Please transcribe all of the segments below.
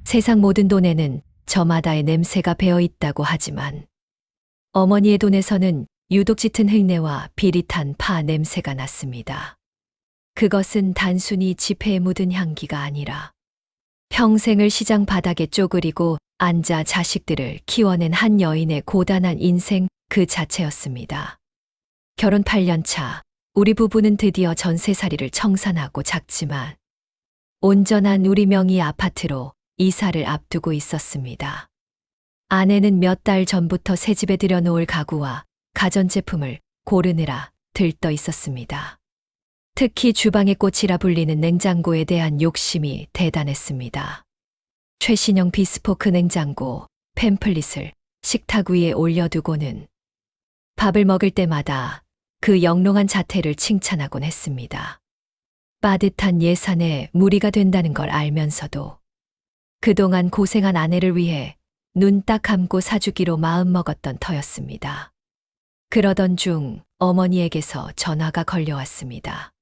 세상 모든 돈에는 저마다의 냄새가 배어 있다고 하지만 어머니의 돈에서는 유독 짙은 흙내와 비릿한 파 냄새가 났습니다. 그것은 단순히 지폐에 묻은 향기가 아니라 평생을 시장 바닥에 쪼그리고 앉아 자식들을 키워낸 한 여인의 고단한 인생 그 자체였습니다. 결혼 8년 차, 우리 부부는 드디어 전세살이를 청산하고 작지만 온전한 우리 명의 아파트로 이사를 앞두고 있었습니다. 아내는 몇 달 전부터 새집에 들여놓을 가구와 가전제품을 고르느라 들떠 있었습니다. 특히 주방의 꽃이라 불리는 냉장고에 대한 욕심이 대단했습니다. 최신형 비스포크 냉장고, 팸플릿을 식탁 위에 올려두고는 밥을 먹을 때마다 그 영롱한 자태를 칭찬하곤 했습니다. 빠듯한 예산에 무리가 된다는 걸 알면서도 그동안 고생한 아내를 위해 눈 딱 감고 사주기로 마음먹었던 터였습니다. 그러던 중 어머니에게서 전화가 걸려왔습니다.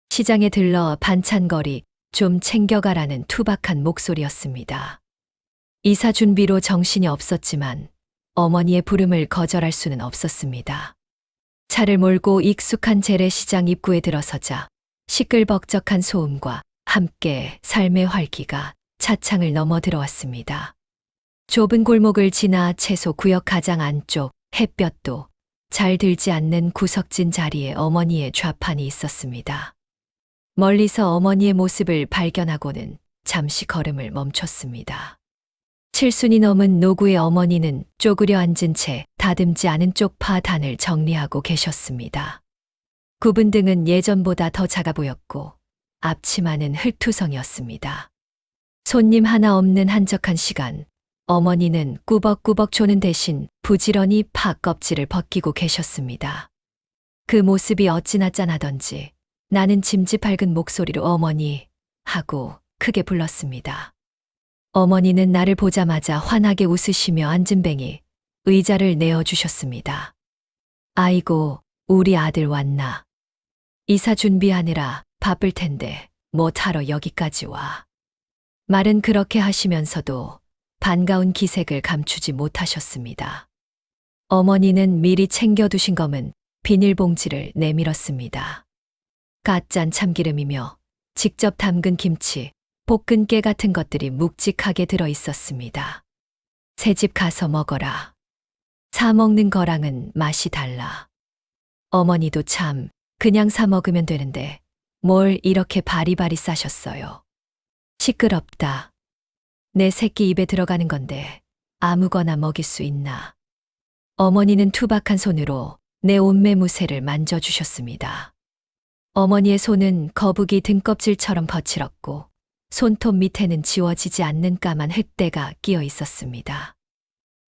시장에 들러 반찬거리 좀 챙겨가라는 투박한 목소리였습니다. 이사 준비로 정신이 없었지만 어머니의 부름을 거절할 수는 없었습니다. 차를 몰고 익숙한 재래시장 입구에 들어서자 시끌벅적한 소음과 함께 삶의 활기가 차창을 넘어 들어왔습니다. 좁은 골목을 지나 채소 구역 가장 안쪽 햇볕도 잘 들지 않는 구석진 자리에 어머니의 좌판이 있었습니다. 멀리서 어머니의 모습을 발견하고는 잠시 걸음을 멈췄습니다. 칠순이 넘은 노구의 어머니는 쪼그려 앉은 채 다듬지 않은 쪽파 단을 정리하고 계셨습니다. 굽은 등은 예전보다 더 작아 보였고 앞치마는 흙투성이었습니다. 손님 하나 없는 한적한 시간, 어머니는 꾸벅꾸벅 조는 대신 부지런히 파 껍질을 벗기고 계셨습니다. 그 모습이 어찌나 짠하던지 나는 짐짓 밝은 목소리로 어머니 하고 크게 불렀습니다. 어머니는 나를 보자마자 환하게 웃으시며 앉은 뱅이 의자를 내어주셨습니다. 아이고, 우리 아들 왔나. 이사 준비하느라 바쁠 텐데 뭐 타러 여기까지 와. 말은 그렇게 하시면서도 반가운 기색을 감추지 못하셨습니다. 어머니는 미리 챙겨두신 검은 비닐봉지를 내밀었습니다. 갓짠 참기름이며 직접 담근 김치, 볶은 깨 같은 것들이 묵직하게 들어 있었습니다. 새집 가서 먹어라. 사 먹는 거랑은 맛이 달라. 어머니도 참 그냥 사 먹으면 되는데 뭘 이렇게 바리바리 싸셨어요. 시끄럽다. 내 새끼 입에 들어가는 건데 아무거나 먹일 수 있나. 어머니는 투박한 손으로 내 옷매무새를 만져주셨습니다. 어머니의 손은 거북이 등껍질처럼 거칠었고 손톱 밑에는 지워지지 않는 까만 흙대가 끼어 있었습니다.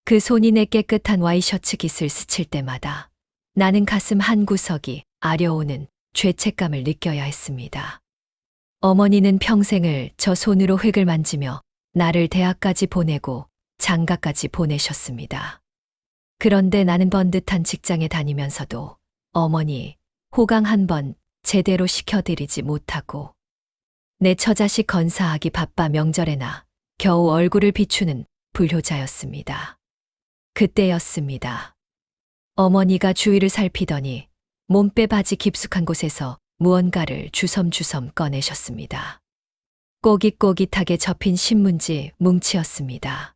그 손이 내 깨끗한 와이셔츠 깃을 스칠 때마다 나는 가슴 한 구석이 아려오는 죄책감을 느껴야 했습니다. 어머니는 평생을 저 손으로 흙을 만지며 나를 대학까지 보내고 장가까지 보내셨습니다. 그런데 나는 번듯한 직장에 다니면서도 어머니 호강 한 번 제대로 시켜드리지 못하고 내 처자식 건사하기 바빠 명절에나 겨우 얼굴을 비추는 불효자였습니다. 그때였습니다. 어머니가 주위를 살피더니 몸빼 바지 깊숙한 곳에서 무언가를 주섬주섬 꺼내셨습니다. 꼬깃꼬깃하게 접힌 신문지 뭉치였습니다.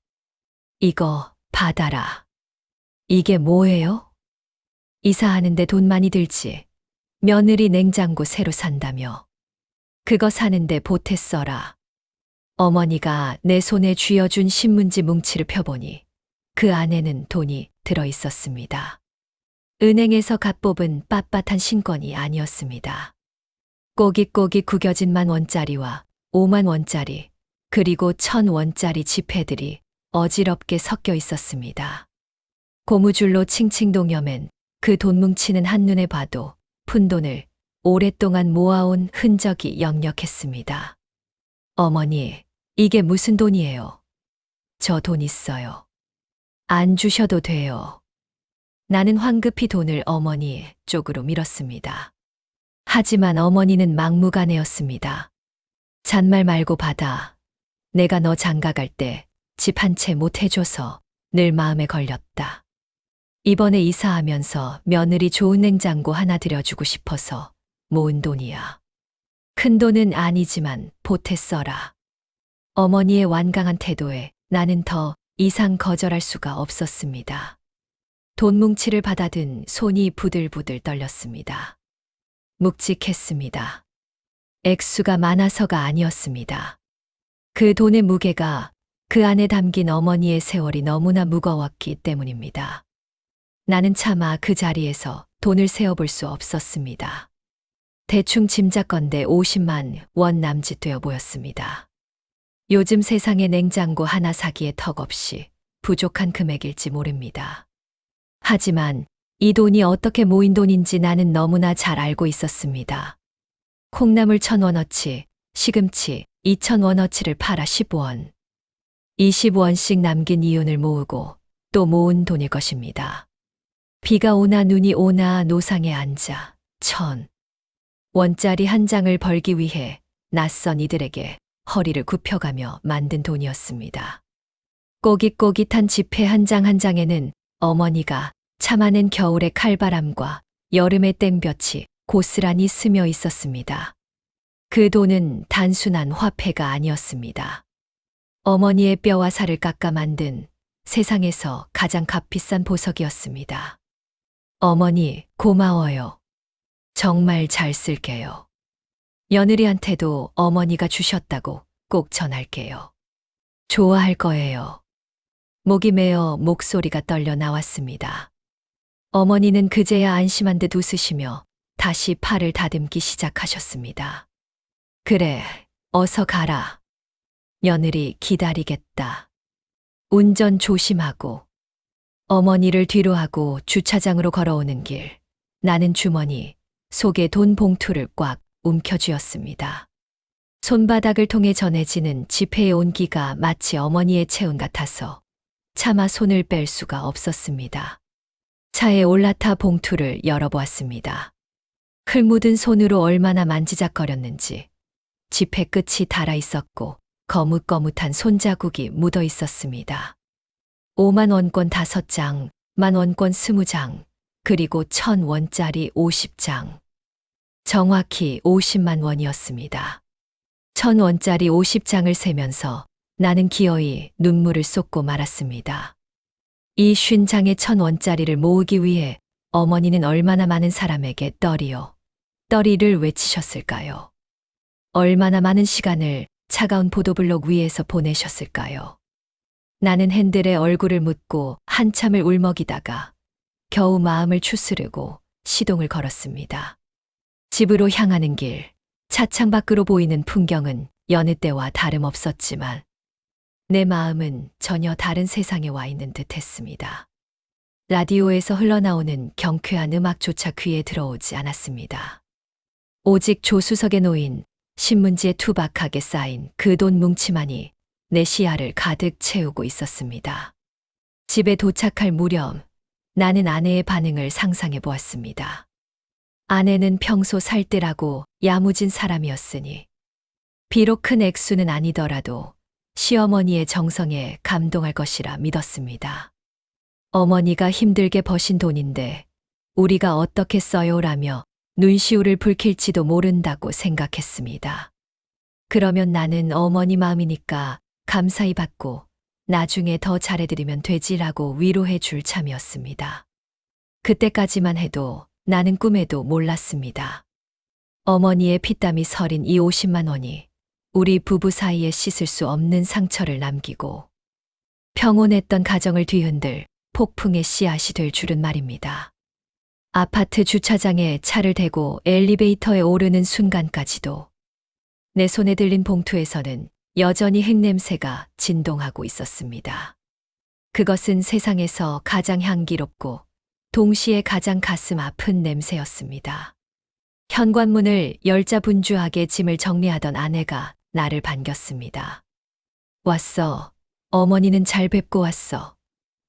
이거 받아라. 이게 뭐예요? 이사하는데 돈 많이 들지. 며느리 냉장고 새로 산다며. 그거 사는데 보태 써라. 어머니가 내 손에 쥐어준 신문지 뭉치를 펴보니 그 안에는 돈이 들어 있었습니다. 은행에서 갓 뽑은 빳빳한 신권이 아니었습니다. 꼬깃꼬깃 구겨진 10,000원짜리와 50,000원짜리 그리고 1,000원짜리 지폐들이 어지럽게 섞여 있었습니다. 고무줄로 칭칭 동여맨 그 돈 뭉치는 한눈에 봐도 푼돈을 오랫동안 모아온 흔적이 역력했습니다. 어머니, 이게 무슨 돈이에요? 저 돈 있어요. 안 주셔도 돼요. 나는 황급히 돈을 어머니 쪽으로 밀었습니다. 하지만 어머니는 막무가내였습니다. 잔말 말고 받아. 내가 너 장가갈 때 집 한 채 못 해줘서 늘 마음에 걸렸다. 이번에 이사하면서 며느리 좋은 냉장고 하나 들여주고 싶어서 모은 돈이야. 큰 돈은 아니지만 보태 써라. 어머니의 완강한 태도에 나는 더 이상 거절할 수가 없었습니다. 돈 뭉치를 받아든 손이 부들부들 떨렸습니다. 묵직했습니다. 액수가 많아서가 아니었습니다. 그 돈의 무게가 그 안에 담긴 어머니의 세월이 너무나 무거웠기 때문입니다. 나는 차마 그 자리에서 돈을 세어볼 수 없었습니다. 대충 짐작건대 50만 원 남짓되어 보였습니다. 요즘 세상에 냉장고 하나 사기에 턱없이 부족한 금액일지 모릅니다. 하지만 이 돈이 어떻게 모인 돈인지 나는 너무나 잘 알고 있었습니다. 콩나물 1,000원어치, 시금치 2,000원어치를 팔아 10원, 20원씩 남긴 이윤을 모으고 또 모은 돈일 것입니다. 비가 오나 눈이 오나 노상에 앉아 1,000원짜리 한 장을 벌기 위해 낯선 이들에게 허리를 굽혀가며 만든 돈이었습니다. 꼬깃꼬깃한 지폐 한 장 한 장에는 어머니가 참아낸 겨울의 칼바람과 여름의 땡볕이 고스란히 스며 있었습니다. 그 돈은 단순한 화폐가 아니었습니다. 어머니의 뼈와 살을 깎아 만든 세상에서 가장 값비싼 보석이었습니다. 어머니, 고마워요. 정말 잘 쓸게요. 며느리한테도 어머니가 주셨다고 꼭 전할게요. 좋아할 거예요. 목이 메어 목소리가 떨려 나왔습니다. 어머니는 그제야 안심한 듯 웃으시며 다시 팔을 다듬기 시작하셨습니다. 그래, 어서 가라. 며느리 기다리겠다. 운전 조심하고. 어머니를 뒤로 하고 주차장으로 걸어오는 길, 나는 주머니 속에 돈 봉투를 꽉 움켜쥐었습니다. 손바닥을 통해 전해지는 지폐의 온기가 마치 어머니의 체온 같아서 차마 손을 뺄 수가 없었습니다. 차에 올라타 봉투를 열어보았습니다. 흙 묻은 손으로 얼마나 만지작거렸는지 지폐 끝이 닳아 있었고 거뭇거뭇한 손자국이 묻어 있었습니다. 5만 원권 5장, 10,000원권 20장, 그리고 1,000원짜리 50장. 정확히 50만 원이었습니다. 1,000원짜리 50장을 세면서 나는 기어이 눈물을 쏟고 말았습니다. 이 50장의 1,000원짜리를 모으기 위해 어머니는 얼마나 많은 사람에게 떨이를 외치셨을까요? 얼마나 많은 시간을 차가운 보도블록 위에서 보내셨을까요? 나는 핸들에 얼굴을 묻고 한참을 울먹이다가 겨우 마음을 추스르고 시동을 걸었습니다. 집으로 향하는 길, 차창 밖으로 보이는 풍경은 여느 때와 다름없었지만 내 마음은 전혀 다른 세상에 와 있는 듯 했습니다. 라디오에서 흘러나오는 경쾌한 음악조차 귀에 들어오지 않았습니다. 오직 조수석에 놓인 신문지에 투박하게 쌓인 그 돈 뭉치만이 내 시야를 가득 채우고 있었습니다. 집에 도착할 무렵 나는 아내의 반응을 상상해 보았습니다. 아내는 평소 살뜰하고 야무진 사람이었으니 비록 큰 액수는 아니더라도 시어머니의 정성에 감동할 것이라 믿었습니다. 어머니가 힘들게 버신 돈인데 우리가 어떻게 써요라며 눈시울을 붉힐지도 모른다고 생각했습니다. 그러면 나는 어머니 마음이니까 감사히 받고 나중에 더 잘해드리면 되지라고 위로해 줄 참이었습니다. 그때까지만 해도 나는 꿈에도 몰랐습니다. 어머니의 피땀이 서린 이 50만 원이 우리 부부 사이에 씻을 수 없는 상처를 남기고 평온했던 가정을 뒤흔들 폭풍의 씨앗이 될 줄은 말입니다. 아파트 주차장에 차를 대고 엘리베이터에 오르는 순간까지도 내 손에 들린 봉투에서는 여전히 흙냄새가 진동하고 있었습니다. 그것은 세상에서 가장 향기롭고 동시에 가장 가슴 아픈 냄새였습니다. 현관문을 열자 분주하게 짐을 정리하던 아내가 나를 반겼습니다. 왔어. 어머니는 잘 뵙고 왔어.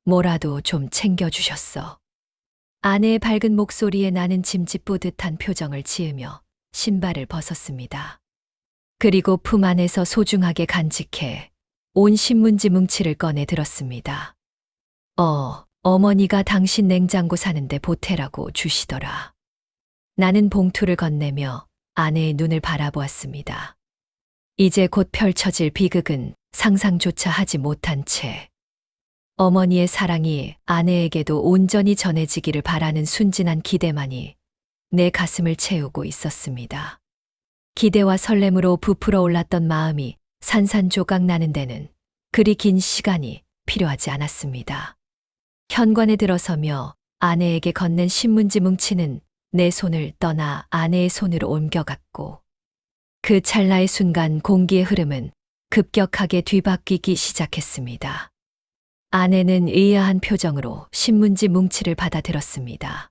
뭐라도 좀 챙겨주셨어. 아내의 밝은 목소리에 나는 짐짓 뿌듯한 표정을 지으며 신발을 벗었습니다. 그리고 품 안에서 소중하게 간직해 온 신문지 뭉치를 꺼내 들었습니다. 어머니가 당신 냉장고 사는데 보태라고 주시더라. 나는 봉투를 건네며 아내의 눈을 바라보았습니다. 이제 곧 펼쳐질 비극은 상상조차 하지 못한 채 어머니의 사랑이 아내에게도 온전히 전해지기를 바라는 순진한 기대만이 내 가슴을 채우고 있었습니다. 기대와 설렘으로 부풀어 올랐던 마음이 산산조각 나는 데는 그리 긴 시간이 필요하지 않았습니다. 현관에 들어서며 아내에게 건넨 신문지 뭉치는 내 손을 떠나 아내의 손으로 옮겨갔고 그 찰나의 순간 공기의 흐름은 급격하게 뒤바뀌기 시작했습니다. 아내는 의아한 표정으로 신문지 뭉치를 받아들었습니다.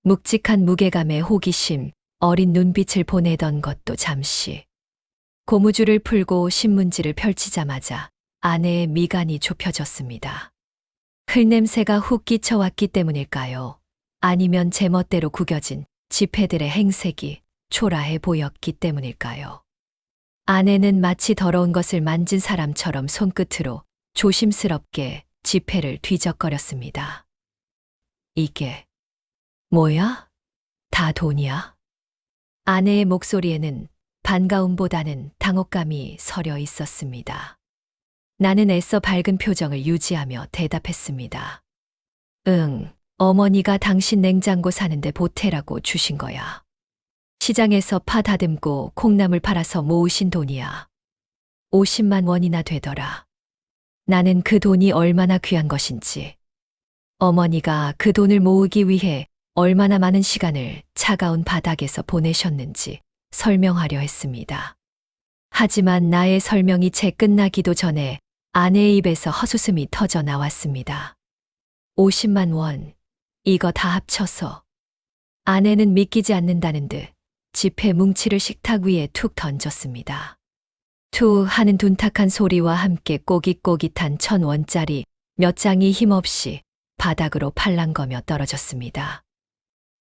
묵직한 무게감에 호기심, 어린 눈빛을 보내던 것도 잠시. 고무줄을 풀고 신문지를 펼치자마자 아내의 미간이 좁혀졌습니다. 흙냄새가 훅 끼쳐왔기 때문일까요? 아니면 제멋대로 구겨진 지폐들의 행색이 초라해 보였기 때문일까요? 아내는 마치 더러운 것을 만진 사람처럼 손끝으로 조심스럽게 지폐를 뒤적거렸습니다. 이게 뭐야? 다 돈이야? 아내의 목소리에는 반가움보다는 당혹감이 서려 있었습니다. 나는 애써 밝은 표정을 유지하며 대답했습니다. 응, 어머니가 당신 냉장고 사는데 보태라고 주신 거야. 시장에서 파 다듬고 콩나물 팔아서 모으신 돈이야. 50만 원이나 되더라. 나는 그 돈이 얼마나 귀한 것인지, 어머니가 그 돈을 모으기 위해 얼마나 많은 시간을 차가운 바닥에서 보내셨는지 설명하려 했습니다. 하지만 나의 설명이 채 끝나기도 전에 아내의 입에서 헛웃음이 터져 나왔습니다. 50만 원, 이거 다 합쳐서. 아내는 믿기지 않는다는 듯 지폐 뭉치를 식탁 위에 툭 던졌습니다. 투 하는 둔탁한 소리와 함께 꼬깃꼬깃한 1,000원짜리 몇 장이 힘없이 바닥으로 팔랑거며 떨어졌습니다.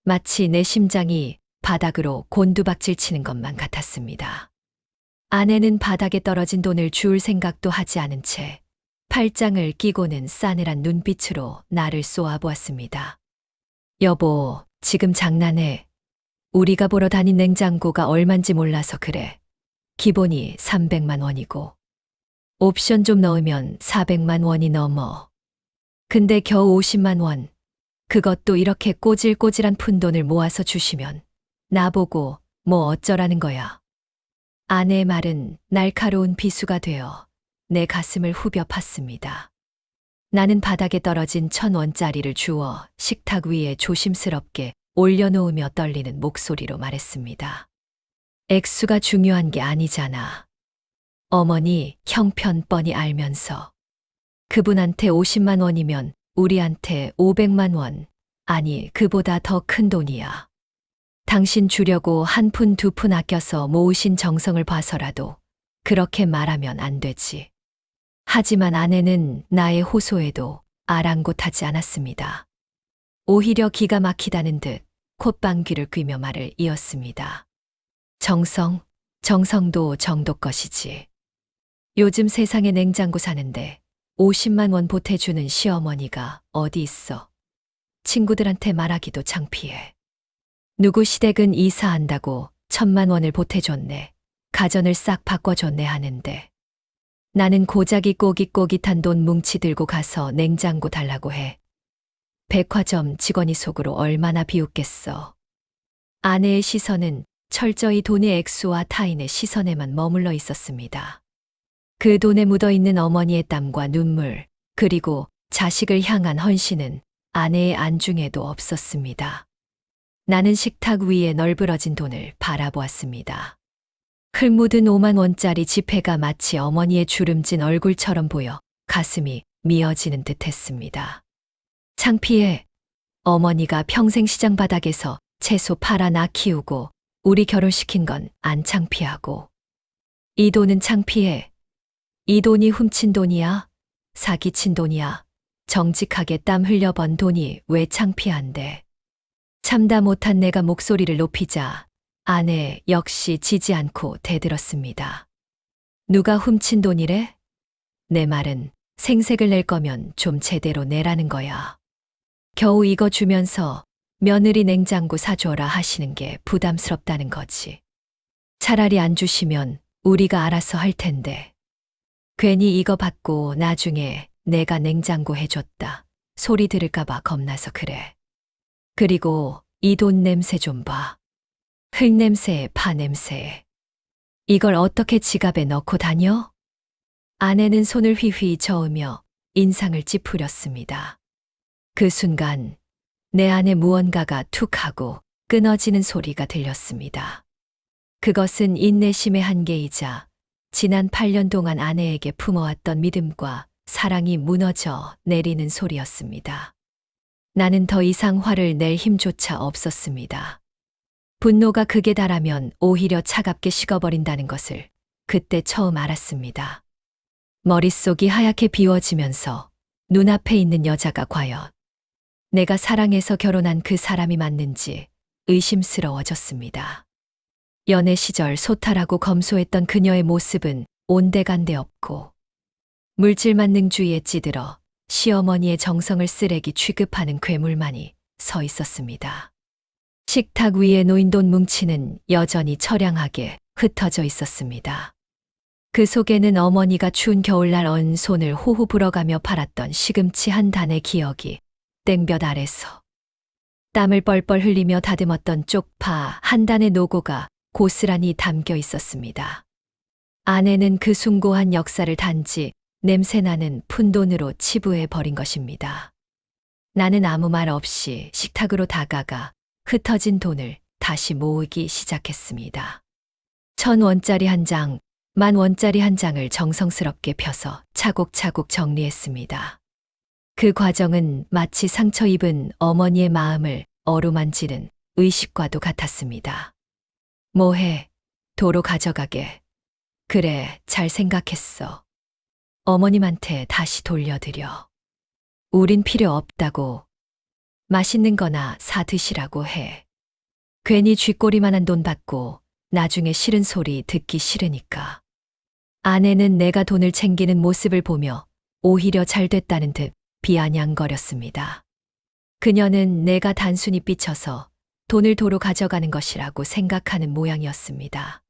마치 내 심장이 바닥으로 곤두박질 치는 것만 같았습니다. 아내는 바닥에 떨어진 돈을 주울 생각도 하지 않은 채 팔짱을 끼고는 싸늘한 눈빛으로 나를 쏘아보았습니다. 여보, 지금 장난해. 우리가 보러 다닌 냉장고가 얼만지 몰라서 그래. 기본이 300만 원이고 옵션 좀 넣으면 400만 원이 넘어. 근데 겨우 50만 원. 그것도 이렇게 꼬질꼬질한 푼돈을 모아서 주시면 나보고 뭐 어쩌라는 거야. 아내의 말은 날카로운 비수가 되어 내 가슴을 후벼 팠습니다. 나는 바닥에 떨어진 1,000원짜리를 주워 식탁 위에 조심스럽게 올려놓으며 떨리는 목소리로 말했습니다. 액수가 중요한 게 아니잖아. 어머니 형편 뻔히 알면서. 그분한테 50만 원이면 우리한테 500만 원, 아니 그보다 더 큰 돈이야. 당신 주려고 한 푼 두 푼 아껴서 모으신 정성을 봐서라도 그렇게 말하면 안 되지. 하지만 아내는 나의 호소에도 아랑곳하지 않았습니다. 오히려 기가 막히다는 듯 콧방귀를 뀌며 말을 이었습니다. 정성도 정도 것이지. 요즘 세상에 냉장고 사는데 50만 원 보태주는 시어머니가 어디 있어. 친구들한테 말하기도 창피해. 누구 시댁은 이사한다고 1,000만 원을 보태줬네. 가전을 싹 바꿔줬네 하는데. 나는 고작이 꼬깃꼬깃한 돈 뭉치 들고 가서 냉장고 달라고 해. 백화점 직원이 속으로 얼마나 비웃겠어. 아내의 시선은 철저히 돈의 액수와 타인의 시선에만 머물러 있었습니다. 그 돈에 묻어있는 어머니의 땀과 눈물, 그리고 자식을 향한 헌신은 아내의 안중에도 없었습니다. 나는 식탁 위에 널브러진 돈을 바라보았습니다. 흙 묻은 5만 원짜리 지폐가 마치 어머니의 주름진 얼굴처럼 보여 가슴이 미어지는 듯했습니다. 창피해. 어머니가 평생 시장 바닥에서 채소 팔아 나 키우고 우리 결혼시킨 건 안 창피하고. 이 돈은 창피해. 이 돈이 훔친 돈이야? 사기친 돈이야? 정직하게 땀 흘려 번 돈이 왜 창피한데? 참다 못한 내가 목소리를 높이자 아내 역시 지지 않고 대들었습니다. 누가 훔친 돈이래? 내 말은 생색을 낼 거면 좀 제대로 내라는 거야. 겨우 이거 주면서 며느리 냉장고 사줘라 하시는 게 부담스럽다는 거지. 차라리 안 주시면 우리가 알아서 할 텐데. 괜히 이거 받고 나중에 내가 냉장고 해줬다 소리 들을까봐 겁나서 그래. 그리고 이 돈 냄새 좀 봐. 흙 냄새에 파 냄새에. 이걸 어떻게 지갑에 넣고 다녀? 아내는 손을 휘휘 저으며 인상을 찌푸렸습니다. 그 순간 내 안에 무언가가 툭 하고 끊어지는 소리가 들렸습니다. 그것은 인내심의 한계이자 지난 8년 동안 아내에게 품어왔던 믿음과 사랑이 무너져 내리는 소리였습니다. 나는 더 이상 화를 낼 힘조차 없었습니다. 분노가 극에 달하면 오히려 차갑게 식어버린다는 것을 그때 처음 알았습니다. 머릿속이 하얗게 비워지면서 눈앞에 있는 여자가 과연 내가 사랑해서 결혼한 그 사람이 맞는지 의심스러워졌습니다. 연애 시절 소탈하고 검소했던 그녀의 모습은 온데간데 없고 물질만 능주의에 찌들어 시어머니의 정성을 쓰레기 취급하는 괴물만이 서 있었습니다. 식탁 위에 놓인 돈 뭉치는 여전히 처량하게 흩어져 있었습니다. 그 속에는 어머니가 추운 겨울날 언 손을 호호 불어가며 팔았던 시금치 한 단의 기억이 땡볕 아래서 땀을 뻘뻘 흘리며 다듬었던 쪽파 한 단의 노고가 고스란히 담겨 있었습니다. 아내는 그 숭고한 역사를 단지 냄새나는 푼돈으로 치부해 버린 것입니다. 나는 아무 말 없이 식탁으로 다가가 흩어진 돈을 다시 모으기 시작했습니다. 1,000원짜리 한 장, 10,000원짜리 한 장을 정성스럽게 펴서 차곡차곡 정리했습니다. 그 과정은 마치 상처 입은 어머니의 마음을 어루만지는 의식과도 같았습니다. 뭐해? 도로 가져가게. 그래, 잘 생각했어. 어머님한테 다시 돌려드려. 우린 필요 없다고. 맛있는 거나 사 드시라고 해. 괜히 쥐꼬리만한 돈 받고 나중에 싫은 소리 듣기 싫으니까. 아내는 내가 돈을 챙기는 모습을 보며 오히려 잘 됐다는 듯 비아냥거렸습니다. 그녀는 내가 단순히 삐쳐서 돈을 도로 가져가는 것이라고 생각하는 모양이었습니다.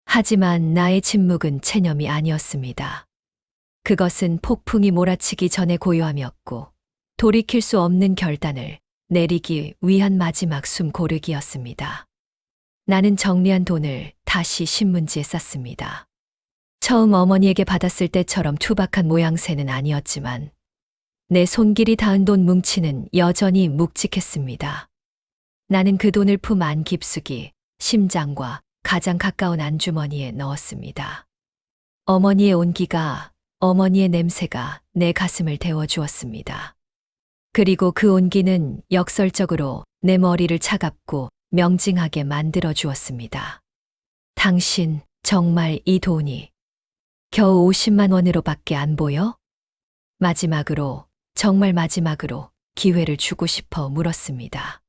하지만 나의 침묵은 체념이 아니었습니다. 그것은 폭풍이 몰아치기 전의 고요함이었고 돌이킬 수 없는 결단을 내리기 위한 마지막 숨 고르기였습니다. 나는 정리한 돈을 다시 신문지에 쌌습니다. 처음 어머니에게 받았을 때처럼 투박한 모양새는 아니었지만 내 손길이 닿은 돈 뭉치는 여전히 묵직했습니다. 나는 그 돈을 품 안 깊숙이 심장과 가장 가까운 안주머니에 넣었습니다. 어머니의 온기가, 어머니의 냄새가 내 가슴을 데워주었습니다. 그리고 그 온기는 역설적으로 내 머리를 차갑고 명징하게 만들어 주었습니다. 당신 정말 이 돈이 겨우 50만 원으로밖에 안 보여? 마지막으로, 정말 마지막으로 기회를 주고 싶어 물었습니다.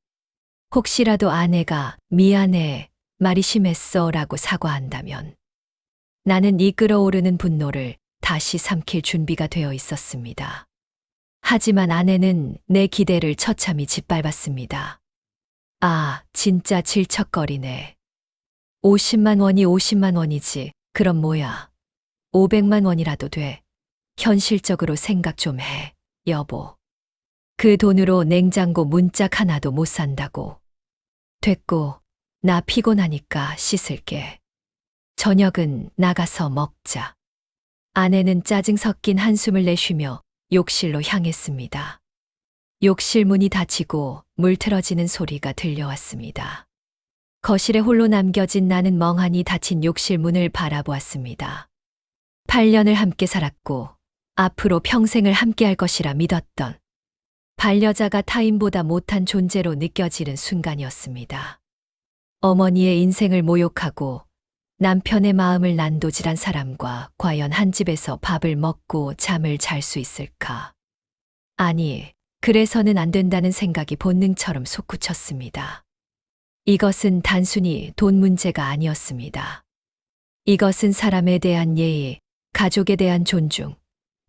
혹시라도 아내가 미안해, 말이 심했어 라고 사과한다면 나는 이 끓어오르는 분노를 다시 삼킬 준비가 되어 있었습니다. 하지만 아내는 내 기대를 처참히 짓밟았습니다. 아, 진짜 질척거리네. 50만 원이 50만 원이지. 그럼 뭐야. 500만 원이라도 돼. 현실적으로 생각 좀 해, 여보. 그 돈으로 냉장고 문짝 하나도 못 산다고. 됐고, 나 피곤하니까 씻을게. 저녁은 나가서 먹자. 아내는 짜증 섞인 한숨을 내쉬며 욕실로 향했습니다. 욕실 문이 닫히고 물 틀어지는 소리가 들려왔습니다. 거실에 홀로 남겨진 나는 멍하니 닫힌 욕실 문을 바라보았습니다. 8년을 함께 살았고 앞으로 평생을 함께할 것이라 믿었던 반려자가 타인보다 못한 존재로 느껴지는 순간이었습니다. 어머니의 인생을 모욕하고 남편의 마음을 난도질한 사람과 과연 한 집에서 밥을 먹고 잠을 잘 수 있을까? 아니, 그래서는 안 된다는 생각이 본능처럼 솟구쳤습니다. 이것은 단순히 돈 문제가 아니었습니다. 이것은 사람에 대한 예의, 가족에 대한 존중,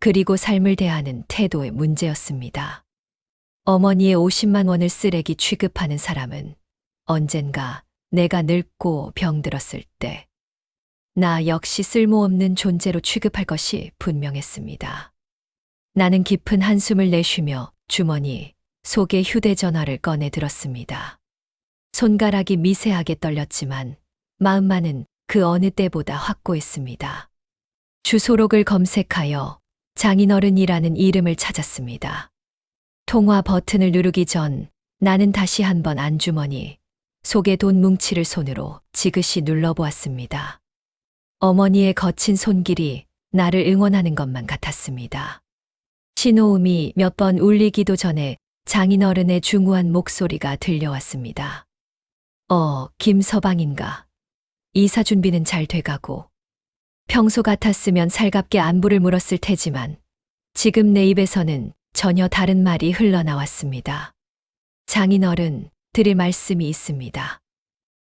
그리고 삶을 대하는 태도의 문제였습니다. 어머니의 50만 원을 쓰레기 취급하는 사람은 언젠가 내가 늙고 병들었을 때 나 역시 쓸모없는 존재로 취급할 것이 분명했습니다. 나는 깊은 한숨을 내쉬며 주머니 속에 휴대전화를 꺼내 들었습니다. 손가락이 미세하게 떨렸지만 마음만은 그 어느 때보다 확고했습니다. 주소록을 검색하여 장인어른이라는 이름을 찾았습니다. 통화 버튼을 누르기 전 나는 다시 한번 안주머니 속에 돈 뭉치를 손으로 지그시 눌러보았습니다. 어머니의 거친 손길이 나를 응원하는 것만 같았습니다. 신호음이 몇 번 울리기도 전에 장인어른의 중후한 목소리가 들려왔습니다. 김서방인가? 이사 준비는 잘 돼가고. 평소 같았으면 살갑게 안부를 물었을 테지만 지금 내 입에서는 전혀 다른 말이 흘러나왔습니다. 장인어른, 드릴 말씀이 있습니다.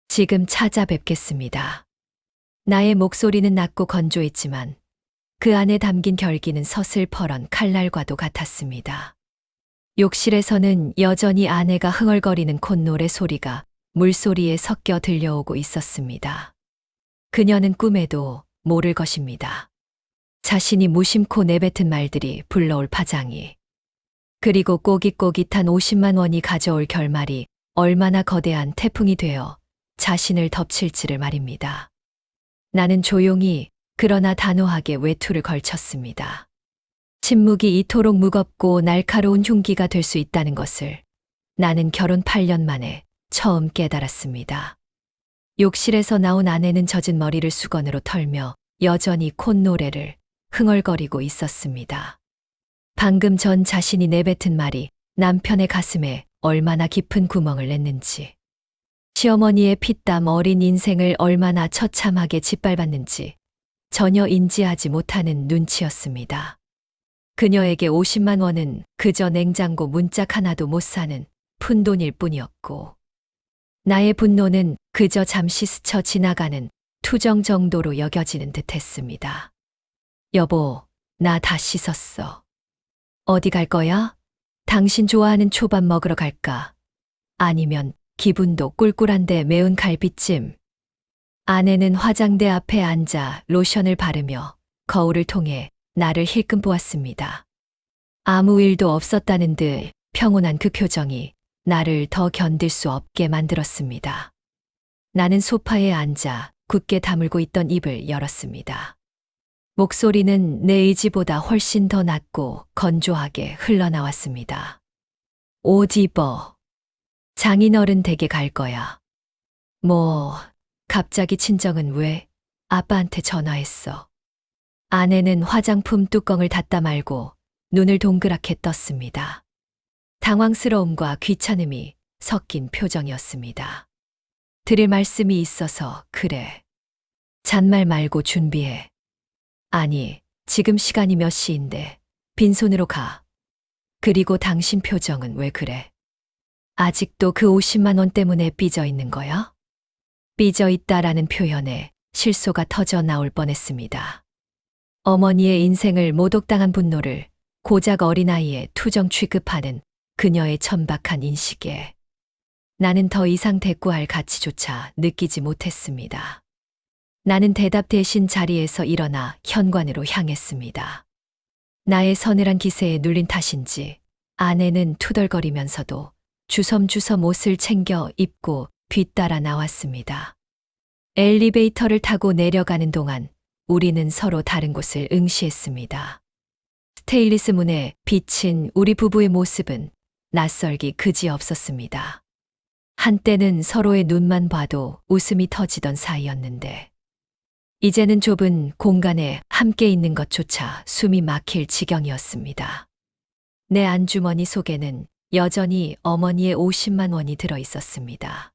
지금 찾아뵙겠습니다. 나의 목소리는 낮고 건조했지만 그 안에 담긴 결기는 서슬퍼런 칼날과도 같았습니다. 욕실에서는 여전히 아내가 흥얼거리는 콧노래 소리가 물소리에 섞여 들려오고 있었습니다. 그녀는 꿈에도 모를 것입니다. 자신이 무심코 내뱉은 말들이 불러올 파장이, 그리고 꼬깃꼬깃한 50만 원이 가져올 결말이 얼마나 거대한 태풍이 되어 자신을 덮칠지를 말입니다. 나는 조용히 그러나 단호하게 외투를 걸쳤습니다. 침묵이 이토록 무겁고 날카로운 흉기가 될 수 있다는 것을 나는 결혼 8년 만에 처음 깨달았습니다. 욕실에서 나온 아내는 젖은 머리를 수건으로 털며 여전히 콧노래를 흥얼거리고 있었습니다. 방금 전 자신이 내뱉은 말이 남편의 가슴에 얼마나 깊은 구멍을 냈는지, 시어머니의 피땀 어린 인생을 얼마나 처참하게 짓밟았는지 전혀 인지하지 못하는 눈치였습니다. 그녀에게 50만 원은 그저 냉장고 문짝 하나도 못 사는 푼돈일 뿐이었고, 나의 분노는 그저 잠시 스쳐 지나가는 투정 정도로 여겨지는 듯했습니다. 여보, 나 다 씻었어. 어디 갈 거야? 당신 좋아하는 초밥 먹으러 갈까? 아니면 기분도 꿀꿀한데 매운 갈비찜. 아내는 화장대 앞에 앉아 로션을 바르며 거울을 통해 나를 힐끔 보았습니다. 아무 일도 없었다는 듯 평온한 그 표정이 나를 더 견딜 수 없게 만들었습니다. 나는 소파에 앉아 굳게 다물고 있던 입을 열었습니다. 목소리는 내 의지보다 훨씬 더 낮고 건조하게 흘러나왔습니다. 옷 입어. 장인어른 댁에 갈 거야. 갑자기 친정은 왜? 아빠한테 전화했어. 아내는 화장품 뚜껑을 닫다 말고 눈을 동그랗게 떴습니다. 당황스러움과 귀찮음이 섞인 표정이었습니다. 드릴 말씀이 있어서 그래. 잔말 말고 준비해. 아니, 지금 시간이 몇 시인데 빈손으로 가. 그리고 당신 표정은 왜 그래? 아직도 그 50만 원 때문에 삐져 있는 거야? 삐져 있다라는 표현에 실소가 터져 나올 뻔했습니다. 어머니의 인생을 모독당한 분노를 고작 어린아이의 투정 취급하는 그녀의 천박한 인식에 나는 더 이상 대꾸할 가치조차 느끼지 못했습니다. 나는 대답 대신 자리에서 일어나 현관으로 향했습니다. 나의 서늘한 기세에 눌린 탓인지 아내는 투덜거리면서도 주섬주섬 옷을 챙겨 입고 뒤따라 나왔습니다. 엘리베이터를 타고 내려가는 동안 우리는 서로 다른 곳을 응시했습니다. 스테인리스 문에 비친 우리 부부의 모습은 낯설기 그지없었습니다. 한때는 서로의 눈만 봐도 웃음이 터지던 사이였는데 이제는 좁은 공간에 함께 있는 것조차 숨이 막힐 지경이었습니다. 내 안주머니 속에는 여전히 어머니의 50만 원이 들어 있었습니다.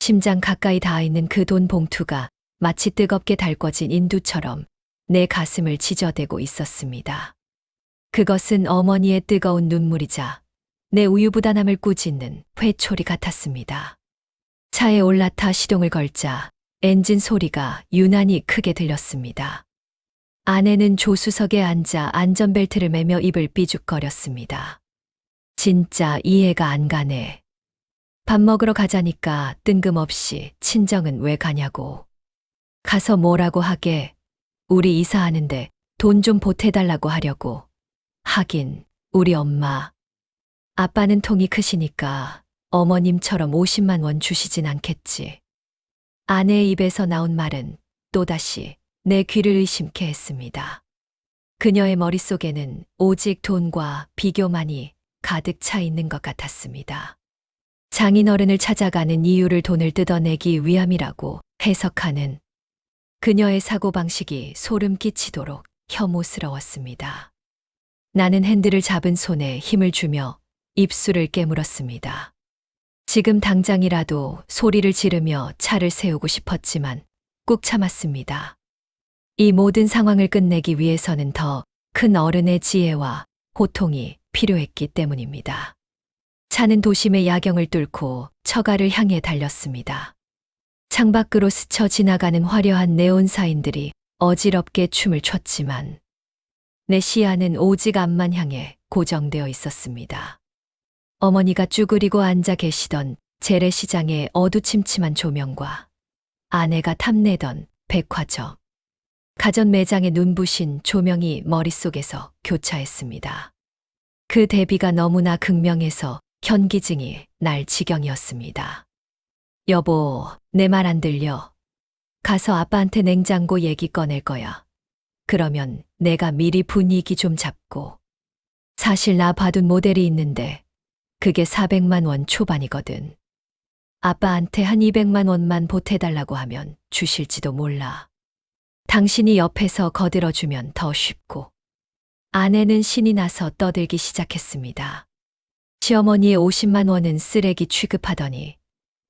심장 가까이 닿아 있는 그 돈 봉투가 마치 뜨겁게 달궈진 인두처럼 내 가슴을 지저대고 있었습니다. 그것은 어머니의 뜨거운 눈물이자 내 우유부단함을 꾸짖는 회초리 같았습니다. 차에 올라타 시동을 걸자 엔진 소리가 유난히 크게 들렸습니다. 아내는 조수석에 앉아 안전벨트를 매며 입을 삐죽거렸습니다. 진짜 이해가 안 가네. 밥 먹으러 가자니까 뜬금없이 친정은 왜 가냐고. 가서 뭐라고 하게. 우리 이사하는데 돈 좀 보태달라고 하려고. 하긴 우리 엄마. 아빠는 통이 크시니까 어머님처럼 50만 원 주시진 않겠지. 아내의 입에서 나온 말은 또다시 내 귀를 의심케 했습니다. 그녀의 머릿속에는 오직 돈과 비교만이 가득 차 있는 것 같았습니다. 장인어른을 찾아가는 이유를 돈을 뜯어내기 위함이라고 해석하는 그녀의 사고방식이 소름 끼치도록 혐오스러웠습니다. 나는 핸들을 잡은 손에 힘을 주며 입술을 깨물었습니다. 지금 당장이라도 소리를 지르며 차를 세우고 싶었지만 꾹 참았습니다. 이 모든 상황을 끝내기 위해서는 더 큰 어른의 지혜와 호통이 필요했기 때문입니다. 차는 도심의 야경을 뚫고 처가를 향해 달렸습니다. 창밖으로 스쳐 지나가는 화려한 네온사인들이 어지럽게 춤을 췄지만 내 시야는 오직 앞만 향해 고정되어 있었습니다. 어머니가 쭈그리고 앉아 계시던 재래시장의 어두침침한 조명과 아내가 탐내던 백화점, 가전 매장의 눈부신 조명이 머릿속에서 교차했습니다. 그 대비가 너무나 극명해서 현기증이 날 지경이었습니다. 여보, 내 말 안 들려. 가서 아빠한테 냉장고 얘기 꺼낼 거야. 그러면 내가 미리 분위기 좀 잡고. 사실 나 봐둔 모델이 있는데 그게 400만 원 초반이거든. 아빠한테 한 200만 원만 보태달라고 하면 주실지도 몰라. 당신이 옆에서 거들어주면 더 쉽고. 아내는 신이 나서 떠들기 시작했습니다. 시어머니의 50만 원은 쓰레기 취급하더니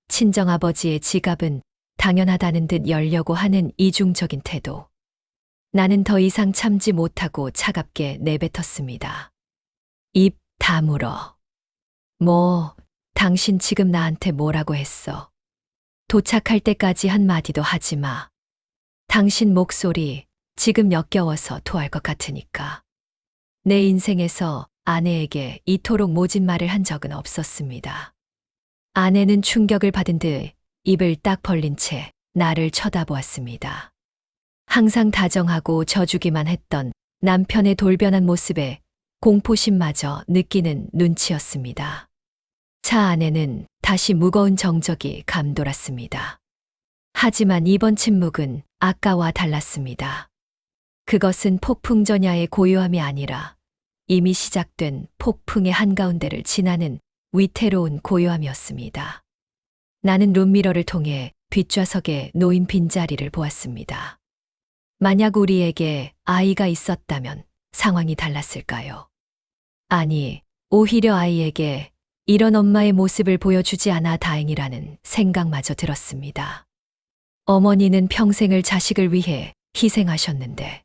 친정아버지의 지갑은 당연하다는 듯 열려고 하는 이중적인 태도. 나는 더 이상 참지 못하고 차갑게 내뱉었습니다. 입 다물어. 뭐, 당신 지금 나한테 뭐라고 했어? 도착할 때까지 한마디도 하지 마. 당신 목소리 지금 역겨워서 토할 것 같으니까. 내 인생에서 아내에게 이토록 모진 말을 한 적은 없었습니다. 아내는 충격을 받은 듯 입을 딱 벌린 채 나를 쳐다보았습니다. 항상 다정하고 져주기만 했던 남편의 돌변한 모습에 공포심마저 느끼는 눈치였습니다. 차 안에는 다시 무거운 정적이 감돌았습니다. 하지만 이번 침묵은 아까와 달랐습니다. 그것은 폭풍 전야의 고요함이 아니라 이미 시작된 폭풍의 한가운데를 지나는 위태로운 고요함이었습니다. 나는 룸미러를 통해 뒷좌석에 놓인 빈자리를 보았습니다. 만약 우리에게 아이가 있었다면 상황이 달랐을까요? 아니, 오히려 아이에게 이런 엄마의 모습을 보여주지 않아 다행이라는 생각마저 들었습니다. 어머니는 평생을 자식을 위해 희생하셨는데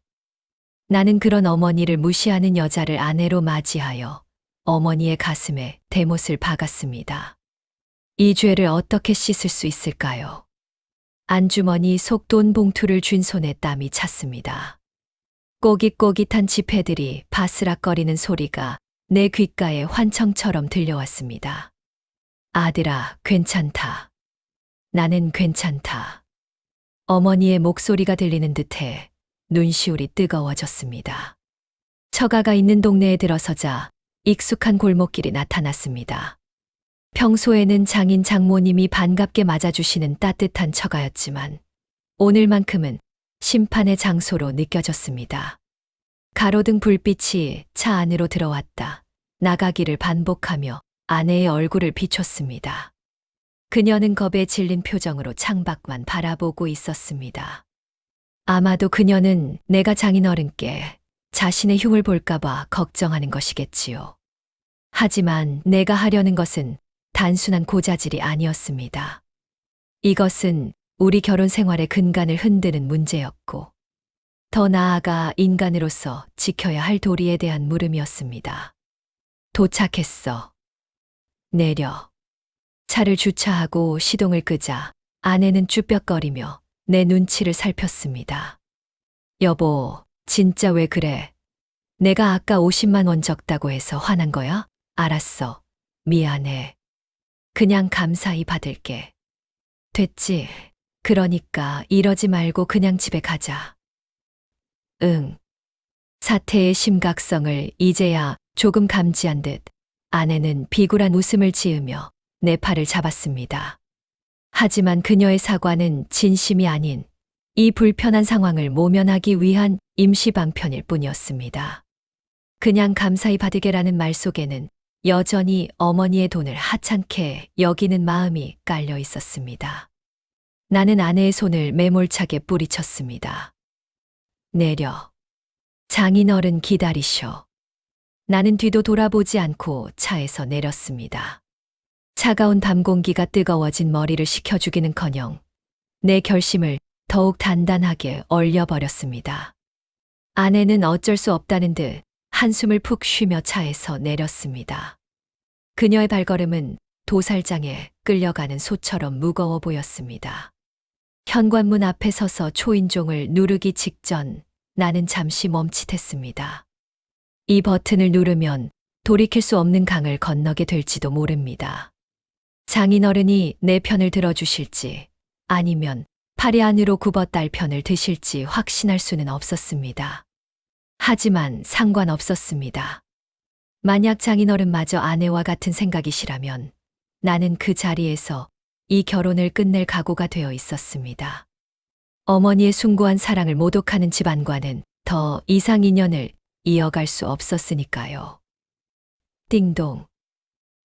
나는 그런 어머니를 무시하는 여자를 아내로 맞이하여 어머니의 가슴에 대못을 박았습니다. 이 죄를 어떻게 씻을 수 있을까요? 안주머니 속 돈 봉투를 쥔 손에 땀이 찼습니다. 꼬깃꼬깃한 지폐들이 바스락거리는 소리가 내 귓가에 환청처럼 들려왔습니다. 아들아, 괜찮다. 나는 괜찮다. 어머니의 목소리가 들리는 듯해 눈시울이 뜨거워졌습니다. 처가가 있는 동네에 들어서자 익숙한 골목길이 나타났습니다. 평소에는 장인 장모님이 반갑게 맞아주시는 따뜻한 처가였지만 오늘만큼은 심판의 장소로 느껴졌습니다. 가로등 불빛이 차 안으로 들어왔다 나가기를 반복하며 아내의 얼굴을 비췄습니다. 그녀는 겁에 질린 표정으로 창밖만 바라보고 있었습니다. 아마도 그녀는 내가 장인어른께 자신의 흉을 볼까봐 걱정하는 것이겠지요. 하지만 내가 하려는 것은 단순한 고자질이 아니었습니다. 이것은 우리 결혼 생활의 근간을 흔드는 문제였고, 더 나아가 인간으로서 지켜야 할 도리에 대한 물음이었습니다. 도착했어. 내려. 차를 주차하고 시동을 끄자 아내는 쭈뼛거리며 내 눈치를 살폈습니다. 여보, 진짜 왜 그래? 내가 아까 50만 원 적다고 해서 화난 거야? 알았어. 미안해. 그냥 감사히 받을게. 됐지. 그러니까 이러지 말고 그냥 집에 가자. 응. 사태의 심각성을 이제야 조금 감지한 듯 아내는 비굴한 웃음을 지으며 내 팔을 잡았습니다. 하지만 그녀의 사과는 진심이 아닌 이 불편한 상황을 모면하기 위한 임시 방편일 뿐이었습니다. 그냥 감사히 받으게라는 말 속에는 여전히 어머니의 돈을 하찮게 여기는 마음이 깔려 있었습니다. 나는 아내의 손을 매몰차게 뿌리쳤습니다. 내려. 장인어른 기다리셔. 나는 뒤도 돌아보지 않고 차에서 내렸습니다. 차가운 밤 공기가 뜨거워진 머리를 식혀주기는커녕 내 결심을 더욱 단단하게 얼려버렸습니다. 아내는 어쩔 수 없다는 듯 한숨을 푹 쉬며 차에서 내렸습니다. 그녀의 발걸음은 도살장에 끌려가는 소처럼 무거워 보였습니다. 현관문 앞에 서서 초인종을 누르기 직전 나는 잠시 멈칫했습니다. 이 버튼을 누르면 돌이킬 수 없는 강을 건너게 될지도 모릅니다. 장인어른이 내 편을 들어주실지 아니면 팔이 안으로 굽어 딸 편을 드실지 확신할 수는 없었습니다. 하지만 상관없었습니다. 만약 장인어른마저 아내와 같은 생각이시라면 나는 그 자리에서 이 결혼을 끝낼 각오가 되어 있었습니다. 어머니의 숭고한 사랑을 모독하는 집안과는 더 이상 인연을 이어갈 수 없었으니까요. 띵동.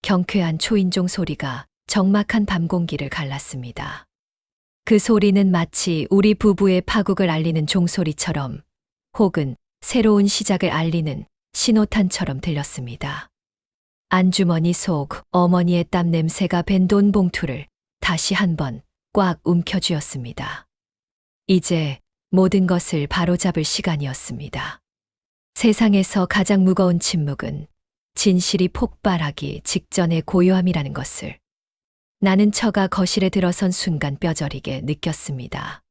경쾌한 초인종 소리가 적막한 밤 공기를 갈랐습니다. 그 소리는 마치 우리 부부의 파국을 알리는 종소리처럼 혹은 새로운 시작을 알리는 신호탄처럼 들렸습니다. 안주머니 속 어머니의 땀 냄새가 밴 돈 봉투를 다시 한번 꽉 움켜쥐었습니다. 이제 모든 것을 바로잡을 시간이었습니다. 세상에서 가장 무거운 침묵은 진실이 폭발하기 직전의 고요함이라는 것을 나는 처가 거실에 들어선 순간 뼈저리게 느꼈습니다.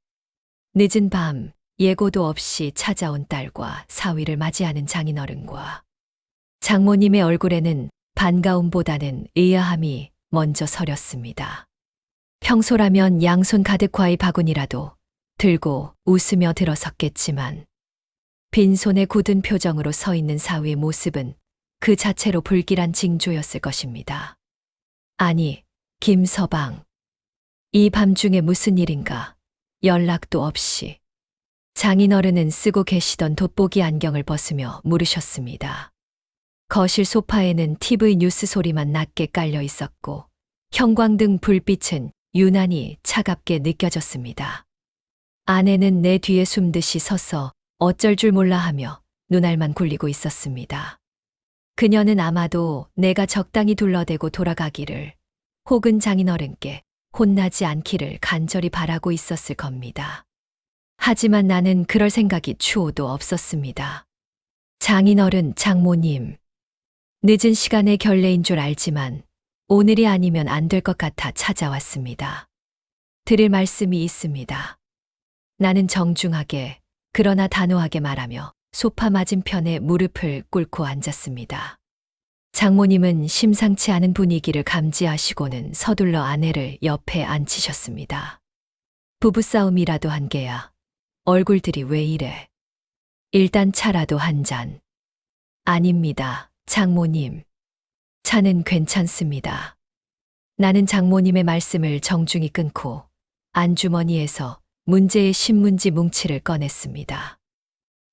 늦은 밤 예고도 없이 찾아온 딸과 사위를 맞이하는 장인어른과 장모님의 얼굴에는 반가움보다는 의아함이 먼저 서렸습니다. 평소라면 양손 가득 과일 바구니라도 들고 웃으며 들어섰겠지만 빈손에 굳은 표정으로 서 있는 사위의 모습은 그 자체로 불길한 징조였을 것입니다. 아니, 김서방. 이 밤중에 무슨 일인가? 연락도 없이. 장인어른은 쓰고 계시던 돋보기 안경을 벗으며 물으셨습니다. 거실 소파에는 TV 뉴스 소리만 낮게 깔려 있었고 형광등 불빛은 유난히 차갑게 느껴졌습니다. 아내는 내 뒤에 숨듯이 서서 어쩔 줄 몰라 하며 눈알만 굴리고 있었습니다. 그녀는 아마도 내가 적당히 둘러대고 돌아가기를 혹은 장인어른께 혼나지 않기를 간절히 바라고 있었을 겁니다. 하지만 나는 그럴 생각이 추호도 없었습니다. 장인어른, 장모님. 늦은 시간의 결례인 줄 알지만 오늘이 아니면 안 될 것 같아 찾아왔습니다. 드릴 말씀이 있습니다. 나는 정중하게 그러나 단호하게 말하며 소파 맞은편에 무릎을 꿇고 앉았습니다. 장모님은 심상치 않은 분위기를 감지하시고는 서둘러 아내를 옆에 앉히셨습니다. 부부싸움이라도 한 게야. 얼굴들이 왜 이래? 일단 차라도 한 잔. 아닙니다, 장모님. 차는 괜찮습니다. 나는 장모님의 말씀을 정중히 끊고 안주머니에서 문제의 신문지 뭉치를 꺼냈습니다.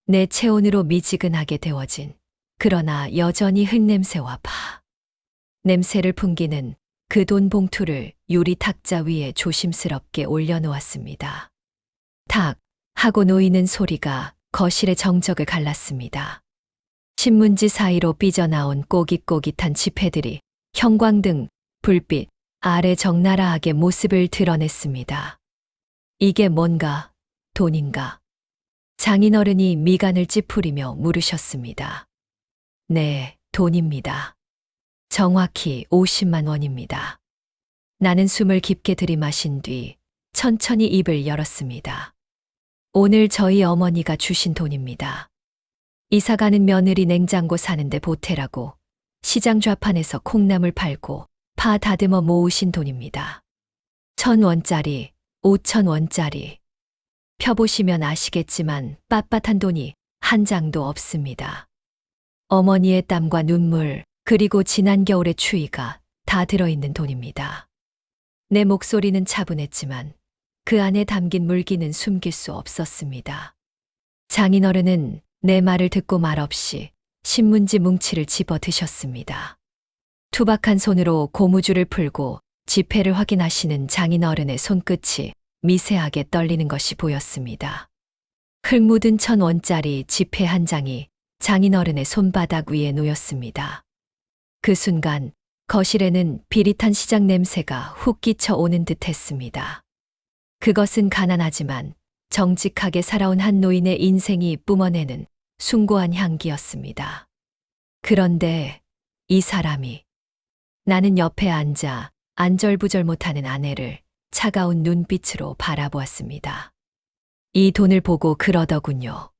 내 체온으로 미지근하게 데워진 그러나 여전히 흙냄새와 파. 냄새를 풍기는 그 돈 봉투를 유리 탁자 위에 조심스럽게 올려놓았습니다. 탁 하고 놓이는 소리가 거실의 정적을 갈랐습니다. 신문지 사이로 삐져나온 꼬깃꼬깃한 지폐들이 형광등, 불빛 아래 적나라하게 모습을 드러냈습니다. 이게 뭔가? 돈인가? 장인어른이 미간을 찌푸리며 물으셨습니다. 네, 돈입니다. 정확히 50만 원입니다. 나는 숨을 깊게 들이마신 뒤 천천히 입을 열었습니다. 오늘 저희 어머니가 주신 돈입니다. 이사가는 며느리 냉장고 사는데 보태라고 시장 좌판에서 콩나물 팔고 파 다듬어 모으신 돈입니다. 1,000원짜리, 5,000원짜리. 펴보시면 아시겠지만 빳빳한 돈이 한 장도 없습니다. 어머니의 땀과 눈물, 그리고 지난 겨울의 추위가 다 들어있는 돈입니다. 내 목소리는 차분했지만 그 안에 담긴 물기는 숨길 수 없었습니다. 장인어른은 내 말을 듣고 말없이 신문지 뭉치를 집어 드셨습니다. 투박한 손으로 고무줄을 풀고 지폐를 확인하시는 장인어른의 손끝이 미세하게 떨리는 것이 보였습니다. 흙 묻은 1,000원짜리 지폐 한 장이 장인어른의 손바닥 위에 놓였습니다. 그 순간 거실에는 비릿한 시장 냄새가 훅 끼쳐 오는 듯 했습니다. 그것은 가난하지만 정직하게 살아온 한 노인의 인생이 뿜어내는 숭고한 향기였습니다. 그런데 이 사람이, 나는 옆에 앉아 안절부절 못하는 아내를 차가운 눈빛으로 바라보았습니다. 이 돈을 보고 그러더군요.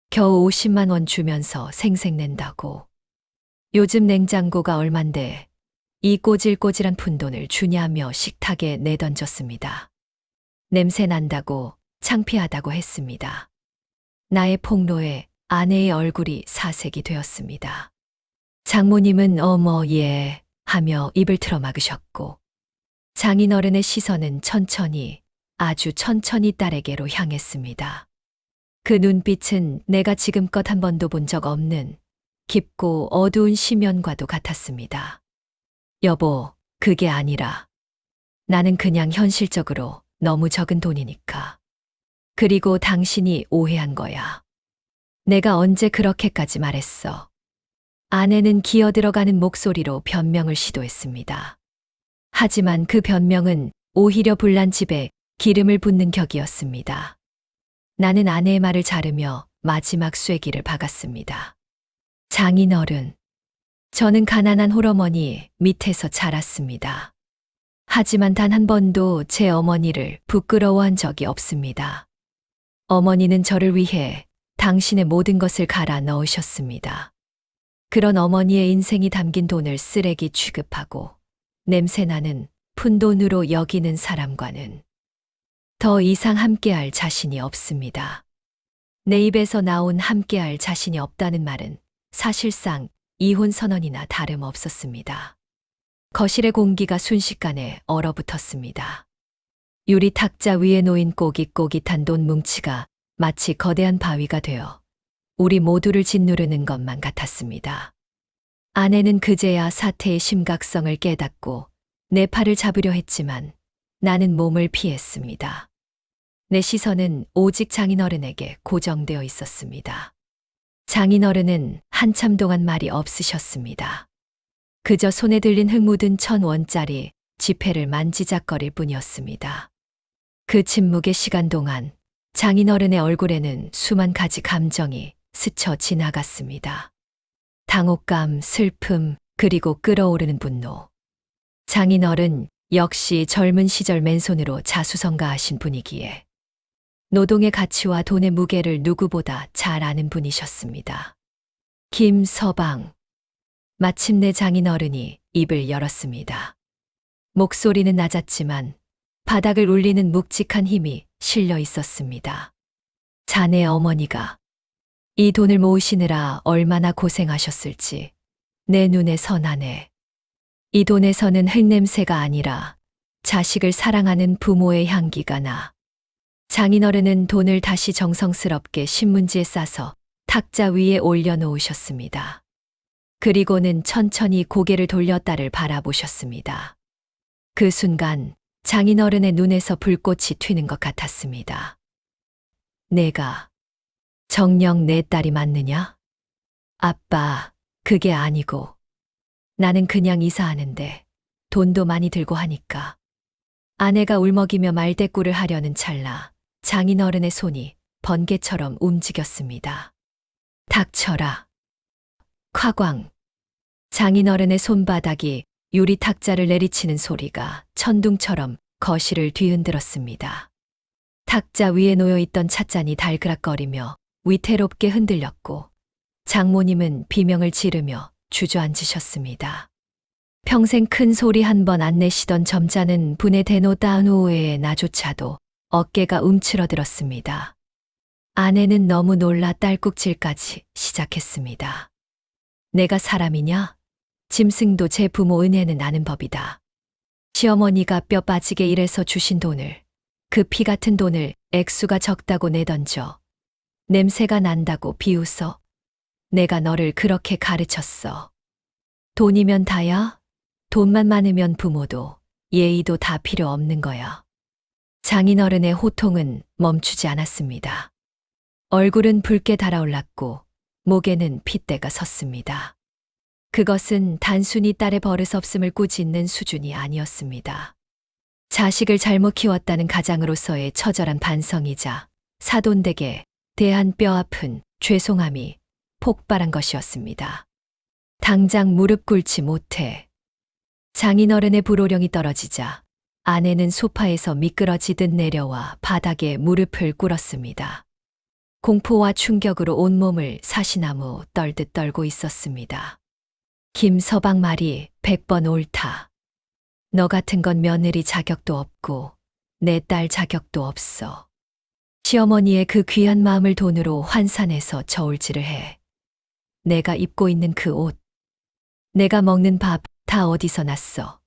겨우 50만 원 주면서 생색낸다고. 요즘 냉장고가 얼만데 이 꼬질꼬질한 푼돈을 주냐며 식탁에 내던졌습니다. 냄새 난다고, 창피하다고 했습니다. 나의 폭로에 아내의 얼굴이 사색이 되었습니다. 장모님은 어머 예 하며 입을 틀어 막으셨고, 장인어른의 시선은 천천히, 아주 천천히 딸에게로 향했습니다. 그 눈빛은 내가 지금껏 한 번도 본 적 없는 깊고 어두운 심연과도 같았습니다. 여보, 그게 아니라 나는 그냥 현실적으로 너무 적은 돈이니까. 그리고 당신이 오해한 거야. 내가 언제 그렇게까지 말했어. 아내는 기어들어가는 목소리로 변명을 시도했습니다. 하지만 그 변명은 오히려 불난 집에 기름을 붓는 격이었습니다. 나는 아내의 말을 자르며 마지막 쐐기를 박았습니다. 장인어른, 저는 가난한 홀어머니 밑에서 자랐습니다. 하지만 단 한 번도 제 어머니를 부끄러워한 적이 없습니다. 어머니는 저를 위해 당신의 모든 것을 갈아 넣으셨습니다. 그런 어머니의 인생이 담긴 돈을 쓰레기 취급하고 냄새나는 푼돈으로 여기는 사람과는 더 이상 함께할 자신이 없습니다. 내 입에서 나온 함께할 자신이 없다는 말은 사실상 이혼 선언이나 다름없었습니다. 거실의 공기가 순식간에 얼어붙었습니다. 유리 탁자 위에 놓인 꼬깃꼬깃한 돈 뭉치가 마치 거대한 바위가 되어 우리 모두를 짓누르는 것만 같았습니다. 아내는 그제야 사태의 심각성을 깨닫고 내 팔을 잡으려 했지만 나는 몸을 피했습니다. 내 시선은 오직 장인어른에게 고정되어 있었습니다. 장인어른은 한참 동안 말이 없으셨습니다. 그저 손에 들린 흙 묻은 1,000원짜리 지폐를 만지작거릴 뿐이었습니다. 그 침묵의 시간 동안 장인어른의 얼굴에는 수만 가지 감정이 스쳐 지나갔습니다. 당혹감, 슬픔, 그리고 끓어오르는 분노. 장인어른 역시 젊은 시절 맨손으로 자수성가하신 분이기에 노동의 가치와 돈의 무게를 누구보다 잘 아는 분이셨습니다. 김서방. 마침내 장인어른이 입을 열었습니다. 목소리는 낮았지만 바닥을 울리는 묵직한 힘이 실려 있었습니다. 자네 어머니가 이 돈을 모으시느라 얼마나 고생하셨을지 내 눈에 선하네. 이 돈에서는 흙냄새가 아니라 자식을 사랑하는 부모의 향기가 나. 장인어른은 돈을 다시 정성스럽게 신문지에 싸서 탁자 위에 올려놓으셨습니다. 그리고는 천천히 고개를 돌려 딸을 바라보셨습니다. 그 순간 장인어른의 눈에서 불꽃이 튀는 것 같았습니다. 내가 정녕 내 딸이 맞느냐? 아빠, 그게 아니고 나는 그냥 이사하는데 돈도 많이 들고 하니까. 아내가 울먹이며 말대꾸를 하려는 찰나 장인어른의 손이 번개처럼 움직였습니다. 닥쳐라. 콱광. 장인어른의 손바닥이 유리 탁자를 내리치는 소리가 천둥처럼 거실을 뒤흔들었습니다. 탁자 위에 놓여있던 찻잔이 달그락거리며 위태롭게 흔들렸고 장모님은 비명을 지르며 주저앉으셨습니다. 평생 큰 소리 한 번 안 내시던 점잖은 분의 대노다운 후에 나조차도 어깨가 움츠러들었습니다. 아내는 너무 놀라 딸꾹질까지 시작했습니다. 내가 사람이냐? 짐승도 제 부모 은혜는 아는 법이다. 시어머니가 뼈 빠지게 일해서 주신 돈을, 그 피 같은 돈을 액수가 적다고 내던져 냄새가 난다고 비웃어. 내가 너를 그렇게 가르쳤어. 돈이면 다야? 돈만 많으면 부모도 예의도 다 필요 없는 거야. 장인어른의 호통은 멈추지 않았습니다. 얼굴은 붉게 달아올랐고 목에는 핏대가 섰습니다. 그것은 단순히 딸의 버릇없음을 꾸짖는 수준이 아니었습니다. 자식을 잘못 키웠다는 가장으로서의 처절한 반성이자 사돈댁에 대한 뼈아픈 죄송함이 폭발한 것이었습니다. 당장 무릎 꿇지 못해. 장인어른의 불호령이 떨어지자 아내는 소파에서 미끄러지듯 내려와 바닥에 무릎을 꿇었습니다. 공포와 충격으로 온몸을 사시나무 떨듯 떨고 있었습니다. 김서방 말이 100번 옳다. 너 같은 건 며느리 자격도 없고 내 딸 자격도 없어. 시어머니의 그 귀한 마음을 돈으로 환산해서 저울질을 해. 내가 입고 있는 그 옷, 내가 먹는 밥 다 어디서 났어.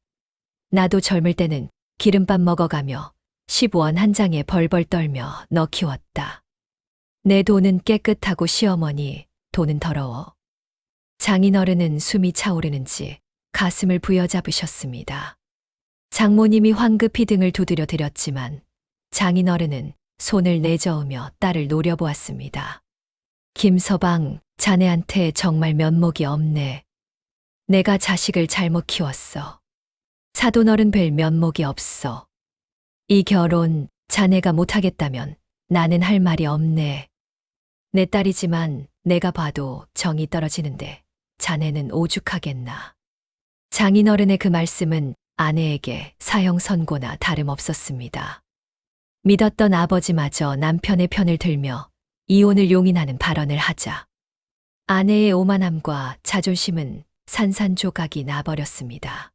나도 젊을 때는 기름밥 먹어가며 15원 한 장에 벌벌 떨며 너 키웠다. 내 돈은 깨끗하고 시어머니 돈은 더러워. 장인어른은 숨이 차오르는지 가슴을 부여잡으셨습니다. 장모님이 황급히 등을 두드려 드렸지만 장인어른은 손을 내저으며 딸을 노려보았습니다. 김서방, 자네한테 정말 면목이 없네. 내가 자식을 잘못 키웠어. 사돈어른 뵐 면목이 없어. 이 결혼 자네가 못하겠다면 나는 할 말이 없네. 내 딸이지만 내가 봐도 정이 떨어지는데 자네는 오죽하겠나. 장인어른의 그 말씀은 아내에게 사형 선고나 다름없었습니다. 믿었던 아버지마저 남편의 편을 들며 이혼을 용인하는 발언을 하자 아내의 오만함과 자존심은 산산조각이 나버렸습니다.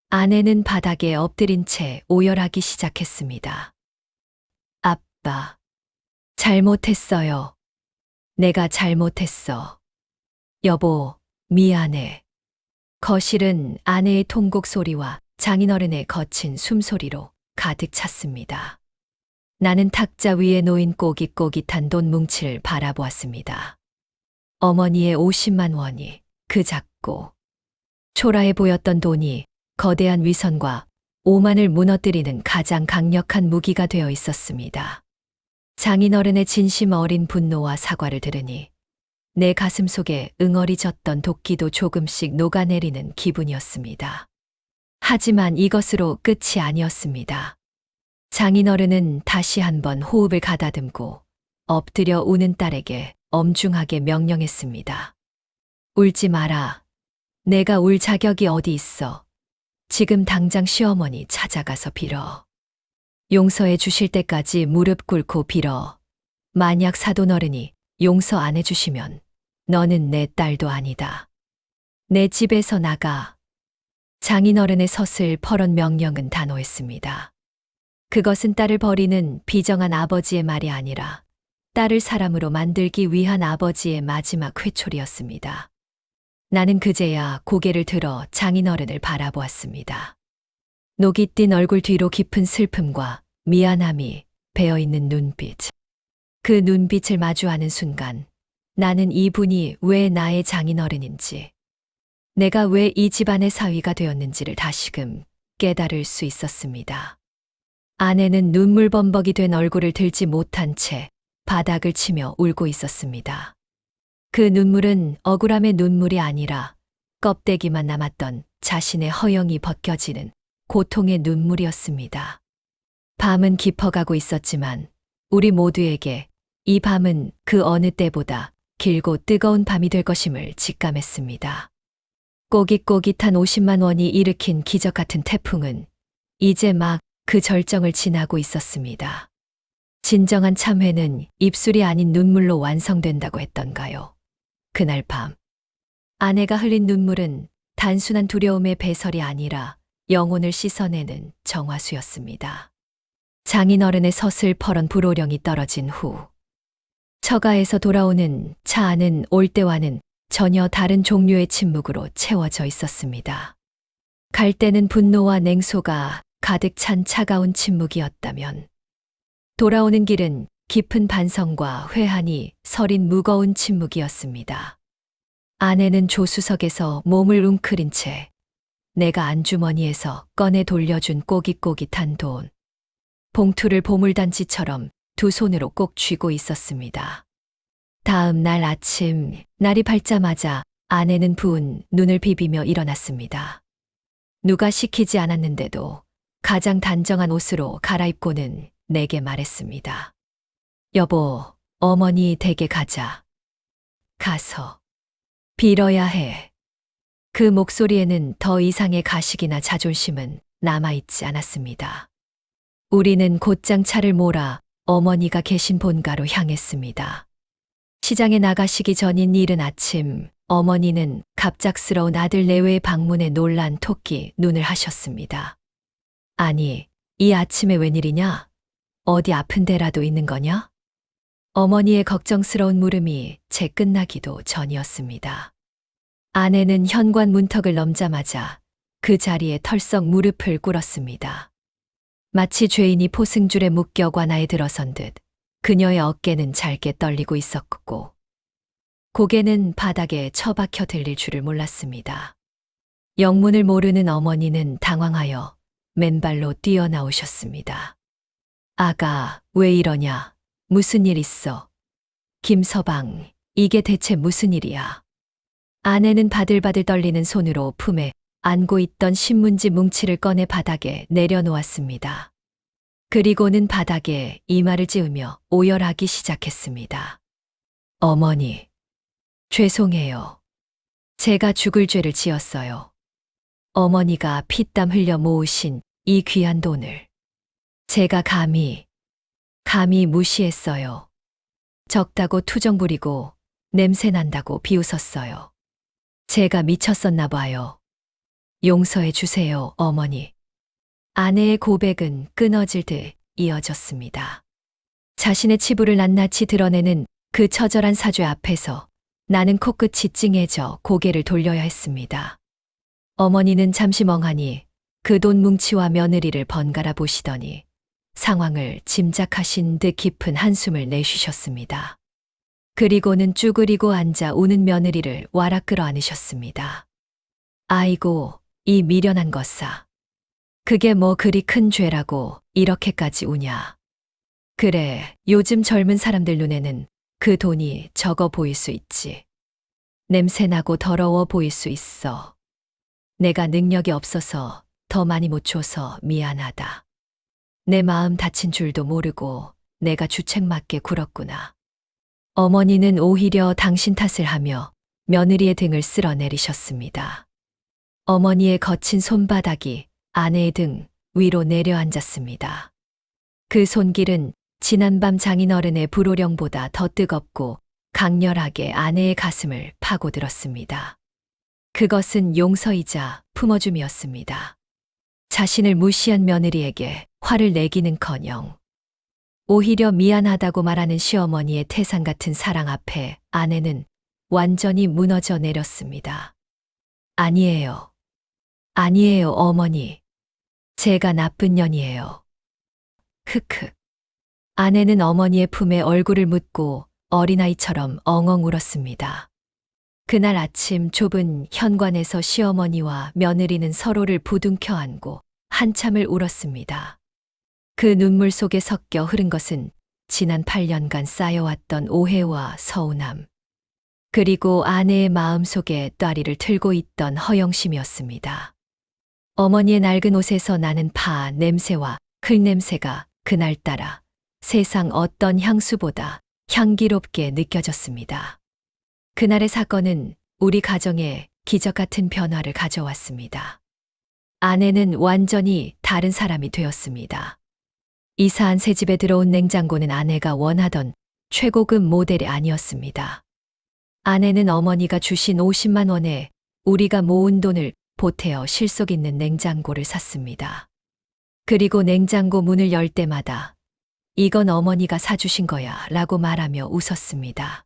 아내는 바닥에 엎드린 채 오열하기 시작했습니다. 아빠, 잘못했어요. 내가 잘못했어. 여보, 미안해. 거실은 아내의 통곡 소리와 장인어른의 거친 숨소리로 가득 찼습니다. 나는 탁자 위에 놓인 꼬깃꼬깃한 돈 뭉치를 바라보았습니다. 어머니의 50만 원이 그 작고 초라해 보였던 돈이 거대한 위선과 오만을 무너뜨리는 가장 강력한 무기가 되어 있었습니다. 장인어른의 진심 어린 분노와 사과를 들으니 내 가슴 속에 응어리 졌던 도끼도 조금씩 녹아내리는 기분이었습니다. 하지만 이것으로 끝이 아니었습니다. 장인어른은 다시 한번 호흡을 가다듬고 엎드려 우는 딸에게 엄중하게 명령했습니다. 울지 마라. 내가 울 자격이 어디 있어. 지금 당장 시어머니 찾아가서 빌어. 용서해 주실 때까지 무릎 꿇고 빌어. 만약 사돈어른이 용서 안 해주시면 너는 내 딸도 아니다. 내 집에서 나가. 장인어른의 서슬 퍼런 명령은 단호했습니다. 그것은 딸을 버리는 비정한 아버지의 말이 아니라 딸을 사람으로 만들기 위한 아버지의 마지막 회초리였습니다. 나는 그제야 고개를 들어 장인어른을 바라보았습니다. 녹이 띤 얼굴 뒤로 깊은 슬픔과 미안함이 배어있는 눈빛. 그 눈빛을 마주하는 순간 나는 이분이 왜 나의 장인어른인지, 내가 왜 이 집안의 사위가 되었는지를 다시금 깨달을 수 있었습니다. 아내는 눈물범벅이 된 얼굴을 들지 못한 채 바닥을 치며 울고 있었습니다. 그 눈물은 억울함의 눈물이 아니라 껍데기만 남았던 자신의 허영이 벗겨지는 고통의 눈물이었습니다. 밤은 깊어가고 있었지만 우리 모두에게 이 밤은 그 어느 때보다 길고 뜨거운 밤이 될 것임을 직감했습니다. 꼬깃꼬깃한 50만 원이 일으킨 기적 같은 태풍은 이제 막 그 절정을 지나고 있었습니다. 진정한 참회는 입술이 아닌 눈물로 완성된다고 했던가요? 그날 밤, 아내가 흘린 눈물은 단순한 두려움의 배설이 아니라 영혼을 씻어내는 정화수였습니다. 장인어른의 서슬퍼런 불호령이 떨어진 후, 처가에서 돌아오는 차 안은 올 때와는 전혀 다른 종류의 침묵으로 채워져 있었습니다. 갈 때는 분노와 냉소가 가득 찬 차가운 침묵이었다면, 돌아오는 길은 깊은 반성과 회한이 서린 무거운 침묵이었습니다. 아내는 조수석에서 몸을 웅크린 채 내가 안주머니에서 꺼내 돌려준 꼬깃꼬깃한 돈, 봉투를 보물단지처럼 두 손으로 꼭 쥐고 있었습니다. 다음 날 아침, 날이 밝자마자 아내는 부은 눈을 비비며 일어났습니다. 누가 시키지 않았는데도 가장 단정한 옷으로 갈아입고는 내게 말했습니다. 여보, 어머니 댁에 가자. 가서 빌어야 해. 그 목소리에는 더 이상의 가식이나 자존심은 남아있지 않았습니다. 우리는 곧장 차를 몰아 어머니가 계신 본가로 향했습니다. 시장에 나가시기 전인 이른 아침, 어머니는 갑작스러운 아들 내외의 방문에 놀란 토끼 눈을 하셨습니다. 아니, 이 아침에 웬일이냐? 어디 아픈 데라도 있는 거냐? 어머니의 걱정스러운 물음이 제 끝나기도 전이었습니다. 아내는 현관 문턱을 넘자마자 그 자리에 털썩 무릎을 꿇었습니다. 마치 죄인이 포승줄에 묶여 관아에 들어선 듯 그녀의 어깨는 잘게 떨리고 있었고, 고개는 바닥에 처박혀 들릴 줄을 몰랐습니다. 영문을 모르는 어머니는 당황하여 맨발로 뛰어나오셨습니다. 아가, 왜 이러냐? 무슨 일 있어? 김서방, 이게 대체 무슨 일이야? 아내는 바들바들 떨리는 손으로 품에 안고 있던 신문지 뭉치를 꺼내 바닥에 내려놓았습니다. 그리고는 바닥에 이마를 찌으며 오열하기 시작했습니다. 어머니, 죄송해요. 제가 죽을 죄를 지었어요. 어머니가 피땀 흘려 모으신 이 귀한 돈을 제가 감히 무시했어요. 적다고 투정 부리고 냄새 난다고 비웃었어요. 제가 미쳤었나 봐요. 용서해 주세요, 어머니. 아내의 고백은 끊어질 듯 이어졌습니다. 자신의 치부를 낱낱이 드러내는 그 처절한 사죄 앞에서 나는 코끝이 찡해져 고개를 돌려야 했습니다. 어머니는 잠시 멍하니 그 돈 뭉치와 며느리를 번갈아 보시더니 상황을 짐작하신 듯 깊은 한숨을 내쉬셨습니다. 그리고는 쭈그리고 앉아 우는 며느리를 와락 끌어안으셨습니다. 아이고, 이 미련한 것사. 그게 뭐 그리 큰 죄라고 이렇게까지 우냐. 그래, 요즘 젊은 사람들 눈에는 그 돈이 적어 보일 수 있지. 냄새나고 더러워 보일 수 있어. 내가 능력이 없어서 더 많이 못 줘서 미안하다. 내 마음 다친 줄도 모르고 내가 주책맞게 굴었구나. 어머니는 오히려 당신 탓을 하며 며느리의 등을 쓸어내리셨습니다. 어머니의 거친 손바닥이 아내의 등 위로 내려앉았습니다. 그 손길은 지난밤 장인어른의 불호령보다 더 뜨겁고 강렬하게 아내의 가슴을 파고들었습니다. 그것은 용서이자 품어줌이었습니다. 자신을 무시한 며느리에게 화를 내기는커녕 오히려 미안하다고 말하는 시어머니의 태산 같은 사랑 앞에 아내는 완전히 무너져 내렸습니다. 아니에요. 아니에요, 어머니. 제가 나쁜 년이에요. 크크. 아내는 어머니의 품에 얼굴을 묻고 어린아이처럼 엉엉 울었습니다. 그날 아침 좁은 현관에서 시어머니와 며느리는 서로를 부둥켜 안고 한참을 울었습니다. 그 눈물 속에 섞여 흐른 것은 지난 8년간 쌓여왔던 오해와 서운함, 그리고 아내의 마음 속에 따리를 틀고 있던 허영심이었습니다. 어머니의 낡은 옷에서 나는 파 냄새와 흙 냄새가 그날따라 세상 어떤 향수보다 향기롭게 느껴졌습니다. 그날의 사건은 우리 가정에 기적 같은 변화를 가져왔습니다. 아내는 완전히 다른 사람이 되었습니다. 이사한 새 집에 들어온 냉장고는 아내가 원하던 최고급 모델이 아니었습니다. 아내는 어머니가 주신 50만 원에 우리가 모은 돈을 보태어 실속 있는 냉장고를 샀습니다. 그리고 냉장고 문을 열 때마다 이건 어머니가 사주신 거야 라고 말하며 웃었습니다.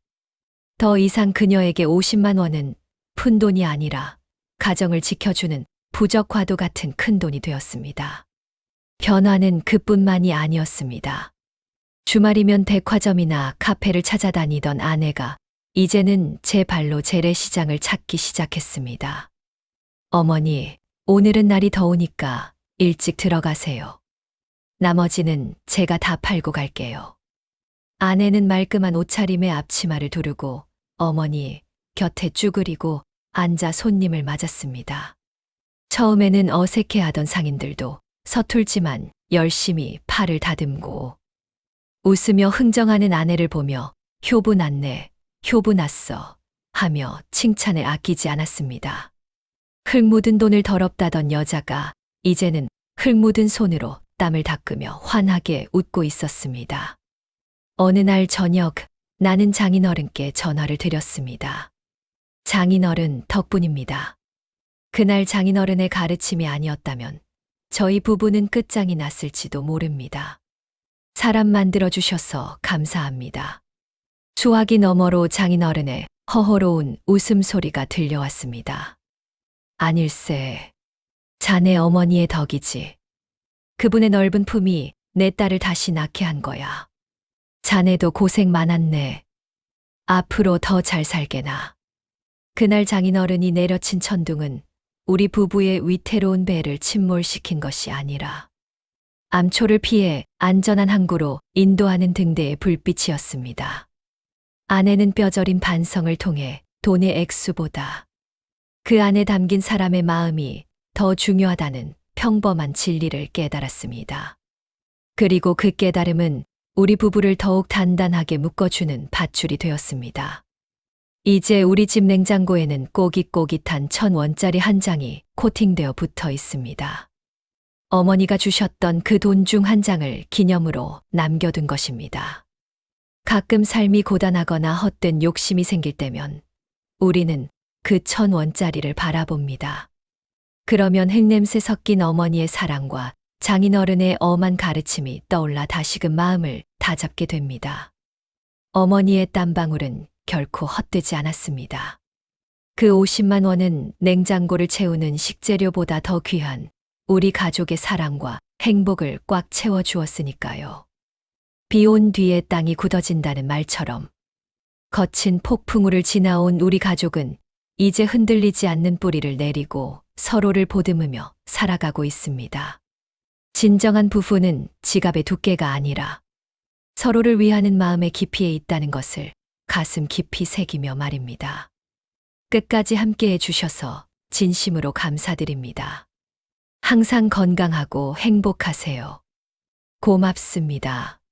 더 이상 그녀에게 50만 원은 푼 돈이 아니라 가정을 지켜주는 부적과도 같은 큰 돈이 되었습니다. 변화는 그뿐만이 아니었습니다. 주말이면 백화점이나 카페를 찾아다니던 아내가 이제는 제 발로 재래시장을 찾기 시작했습니다. 어머니, 오늘은 날이 더우니까 일찍 들어가세요. 나머지는 제가 다 팔고 갈게요. 아내는 말끔한 옷차림에 앞치마를 두르고 어머니 곁에 쭈그리고 앉아 손님을 맞았습니다. 처음에는 어색해하던 상인들도 서툴지만 열심히 팔을 다듬고 웃으며 흥정하는 아내를 보며 효부 났네, 효부 났어 하며 칭찬에 아끼지 않았습니다. 흙 묻은 돈을 더럽다던 여자가 이제는 흙 묻은 손으로 땀을 닦으며 환하게 웃고 있었습니다. 어느 날 저녁 나는 장인어른께 전화를 드렸습니다. 장인어른 덕분입니다. 그날 장인어른의 가르침이 아니었다면 저희 부부는 끝장이 났을지도 모릅니다. 사람 만들어주셔서 감사합니다. 수화기 너머로 장인어른의 허허로운 웃음소리가 들려왔습니다. 아닐세. 자네 어머니의 덕이지. 그분의 넓은 품이 내 딸을 다시 낳게 한 거야. 자네도 고생 많았네. 앞으로 더 잘 살게나. 그날 장인어른이 내려친 천둥은 우리 부부의 위태로운 배를 침몰시킨 것이 아니라 암초를 피해 안전한 항구로 인도하는 등대의 불빛이었습니다. 아내는 뼈저린 반성을 통해 돈의 액수보다 그 안에 담긴 사람의 마음이 더 중요하다는 평범한 진리를 깨달았습니다. 그리고 그 깨달음은 우리 부부를 더욱 단단하게 묶어주는 밧줄이 되었습니다. 이제 우리 집 냉장고에는 꼬깃꼬깃한 1,000원짜리 한 장이 코팅되어 붙어 있습니다. 어머니가 주셨던 그 돈 중 한 장을 기념으로 남겨둔 것입니다. 가끔 삶이 고단하거나 헛된 욕심이 생길 때면 우리는 그 1,000원짜리를 바라봅니다. 그러면 흙냄새 섞인 어머니의 사랑과 장인어른의 엄한 가르침이 떠올라 다시금 마음을 다잡게 됩니다. 어머니의 땀방울은 결코 헛되지 않았습니다. 그 50만 원은 냉장고를 채우는 식재료보다 더 귀한 우리 가족의 사랑과 행복을 꽉 채워주었으니까요. 비 온 뒤에 땅이 굳어진다는 말처럼 거친 폭풍우를 지나온 우리 가족은 이제 흔들리지 않는 뿌리를 내리고 서로를 보듬으며 살아가고 있습니다. 진정한 부부는 지갑의 두께가 아니라 서로를 위하는 마음의 깊이에 있다는 것을 가슴 깊이 새기며 말입니다. 끝까지 함께해 주셔서 진심으로 감사드립니다. 항상 건강하고 행복하세요. 고맙습니다.